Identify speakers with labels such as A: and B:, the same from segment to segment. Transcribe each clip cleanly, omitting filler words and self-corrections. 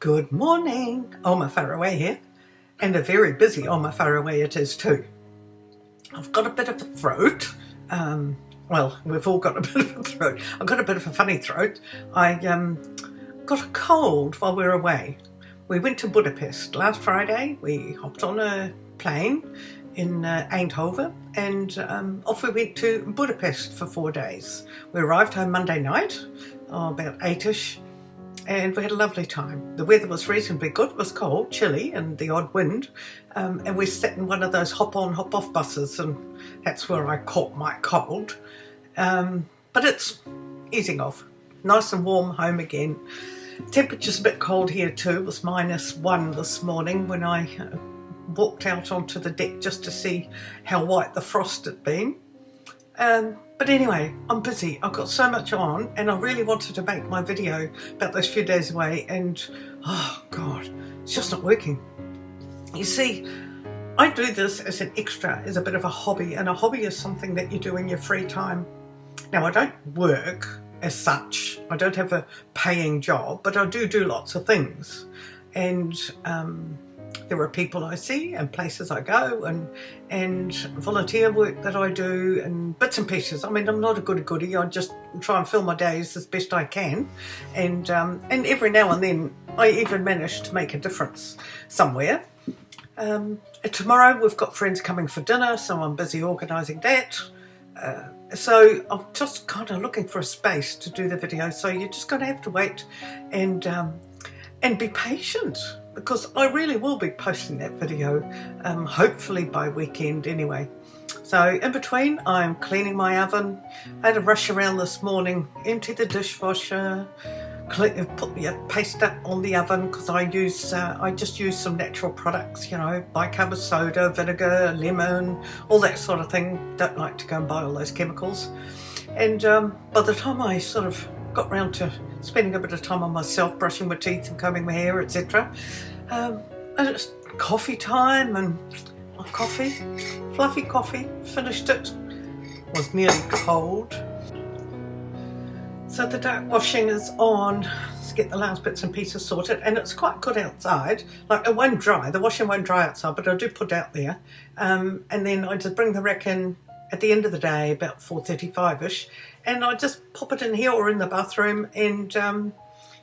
A: Good morning, Oma Faraway here, and a very busy Oma Faraway it is too. I've got a bit of a throat, well, we've all got a bit of a throat. I've got a bit of a funny throat. I got a cold while we were away. We went to Budapest last Friday. We hopped on a plane in Eindhoven and off we went to Budapest for 4 days. We arrived home Monday night, about 8ish, and we had a lovely time. The weather was reasonably good. It was cold, chilly, and the odd wind, and we sat in one of those hop-on, hop-off buses, and that's where I caught my cold. But it's easing off. Nice and warm home again. Temperature's a bit cold here too. It was -1 this morning when I walked out onto the deck just to see how white the frost had been. But anyway, I'm busy. I've got so much on and I really wanted to make my video about those few days away, and oh God, it's just not working. You see, I do this as an extra, as a bit of a hobby, and a hobby is something that you do in your free time. Now, I don't work as such. I don't have a paying job, but I do lots of things. And there are people I see and places I go and volunteer work that I do and bits and pieces. I mean, I'm not a goody. I just try and fill my days as best I can. And every now and then I even manage to make a difference somewhere. Tomorrow we've got friends coming for dinner, so I'm busy organising that. So I'm just kind of looking for a space to do the video. So you're just going to have to wait and be patient, because I really will be posting that video, hopefully by weekend anyway. So in between, I'm cleaning my oven. I had a rush around this morning, empty the dishwasher, put the paste up on the oven, because I just use some natural products, you know, bicarb soda, vinegar, lemon, all that sort of thing. Don't like to go and buy all those chemicals. And by the time I sort of got round to spending a bit of time on myself, brushing my teeth and combing my hair, etc. It's coffee time, and my coffee, fluffy coffee, finished it, was nearly cold. So the dark washing is on. Let's get the last bits and pieces sorted, and it's quite good outside. Like, it won't dry, the washing won't dry outside, but I do put it out there. And then I just bring the rack in at the end of the day, about 4:35ish, and I just pop it in here or in the bathroom, and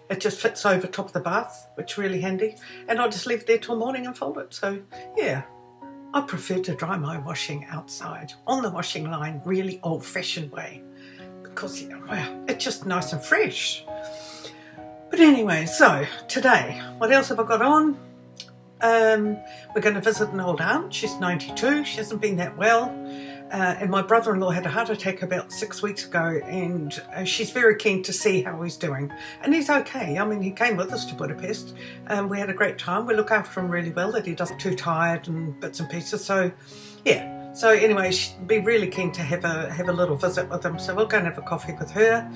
A: it just fits over top of the bath, which is really handy, and I just leave it there till morning and fold it. So yeah, I prefer to dry my washing outside on the washing line, really old-fashioned way, because well, it's just nice and fresh. But anyway, so today, what else have I got on? We're going to visit an old aunt. She's 92. She hasn't been that well. And my brother-in-law had a heart attack about 6 weeks ago, and she's very keen to see how he's doing. And he's okay. I mean, he came with us to Budapest. We had a great time. We look after him really well, that he doesn't get too tired and bits and pieces. So yeah. So anyway, she'd be really keen to have a little visit with him. So we'll go and have a coffee with her.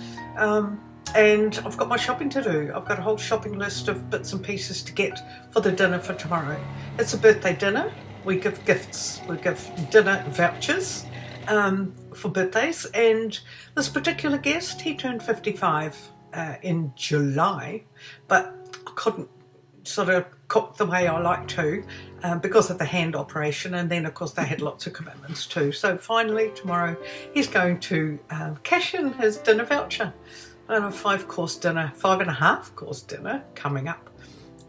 A: And I've got my shopping to do. I've got a whole shopping list of bits and pieces to get for the dinner for tomorrow. It's a birthday dinner. We give gifts. We give dinner vouchers for birthdays. And this particular guest, he turned 55 in July, but I couldn't sort of cook the way I like to because of the hand operation, and then of course they had lots of commitments too. So finally tomorrow he's going to cash in his dinner voucher. And a 5-course dinner, 5.5-course dinner coming up.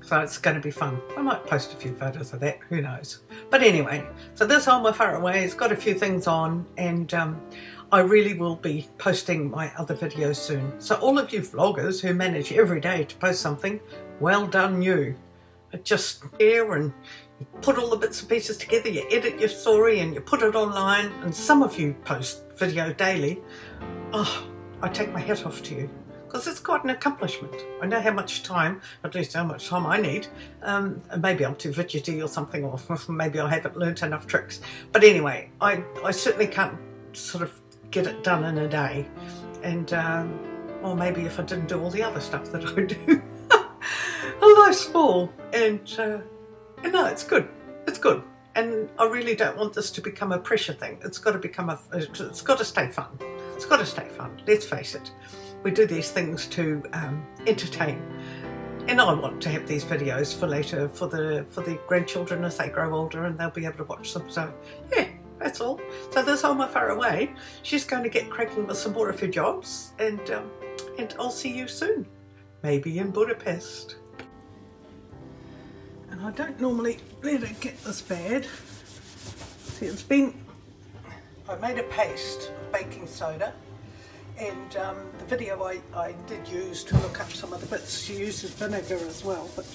A: So it's going to be fun. I might post a few photos of that, who knows. But anyway, so this Oma Faraway has got a few things on, and I really will be posting my other videos soon. So all of you vloggers who manage every day to post something, well done you. Just here and you put all the bits and pieces together, you edit your story and you put it online, and some of you post video daily. Oh, I take my hat off to you, because it's quite an accomplishment. I know how much time, at least how much time I need. Maybe I'm too fidgety or something, or maybe I haven't learnt enough tricks. But anyway, I certainly can't sort of get it done in a day. And, or maybe if I didn't do all the other stuff that I do. Life's full, and no, it's good. It's good. And I really don't want this to become a pressure thing. It's got to become it's got to stay fun. It's got to stay fun. Let's face it. We do these things to entertain And I want to have these videos for later for the grandchildren as they grow older, and they'll be able to watch them. So yeah, that's all. So this Oma far away, she's going to get cracking with some more of her jobs, and I'll see you soon, maybe in Budapest. And I don't normally let it get this bad. See, I made a paste of baking soda, and the video I did use to look up some of the bits, she uses vinegar as well, but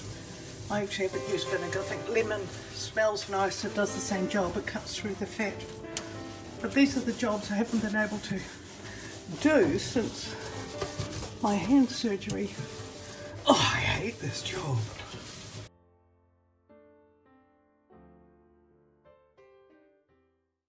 A: I actually haven't used vinegar. I think lemon smells nice, it does the same job, it cuts through the fat. But these are the jobs I haven't been able to do since my hand surgery. Oh, I hate this job.